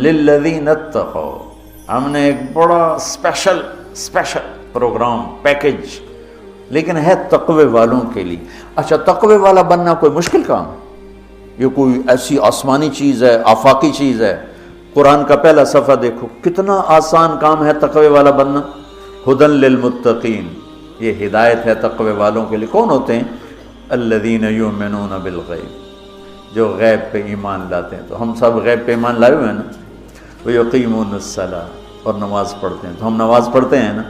للذین اتقوا، ہم نے ایک بڑا اسپیشل پروگرام پیکج، لیکن ہے تقوی والوں کے لیے۔ اچھا، تقوی والا بننا کوئی مشکل کام ہے؟ یہ کوئی ایسی آسمانی چیز ہے، آفاقی چیز ہے؟ قرآن کا پہلا صفحہ دیکھو، کتنا آسان کام ہے تقوی والا بننا۔ ہدی للمتقین، یہ ہدایت ہے تقوی والوں کے لیے۔ کون ہوتے ہیں؟ الذین یؤمنون بالغیب، جو غیب پہ ایمان لاتے ہیں۔ تو ہم سب غیب پہ ایمان لائے ہوئے ہیں نا۔ ویقیمون الصلاۃ، اور نماز پڑھتے ہیں۔ تو ہم نماز پڑھتے ہیں نا۔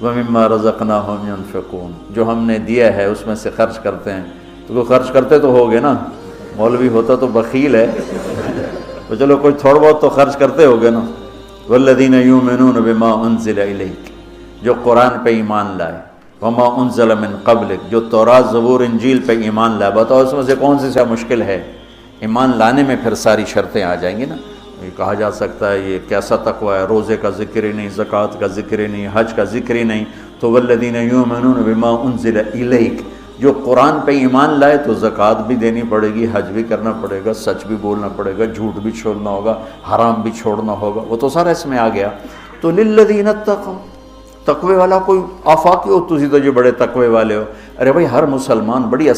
ومما رزقناہم ینفقون، جو ہم نے دیا ہے اس میں سے خرچ کرتے ہیں۔ تو کوئی خرچ کرتے تو ہوگے نا، مولوی ہوتا تو بخیل ہے، تو چلو کوئی تھوڑا بہت تو خرچ کرتے ہوگے نا۔ والذین یؤمنون بما انزل الیک، جو قرآن پہ ایمان لائے۔ وما انزل من قبلک، جو تورات زبور انجیل پہ ایمان لائے۔ بتاؤ اس میں سے کون سی مشکل ہے؟ ایمان لانے میں پھر ساری شرطیں آ جائیں گی نا۔ یہ کہا جا سکتا ہے یہ کیسا تقوی ہے، روزے کا ذکر ہی نہیں، زکوٰۃ کا ذکر ہی نہیں، حج کا ذکر ہی نہیں۔ تو والذین یؤمنون بما انزل الیک، جو قرآن پہ ایمان لائے تو زکوٰۃ بھی دینی پڑے گی، حج بھی کرنا پڑے گا، سچ بھی بولنا پڑے گا، جھوٹ بھی چھوڑنا ہوگا، حرام بھی چھوڑنا ہوگا، وہ تو سارا اس میں آ گیا۔ تو للذین اتقوا، تقوی والا کوئی آفاقی ہو، تسی تو جو بڑے تقوی والے ہو۔ ارے بھائی، ہر مسلمان بڑی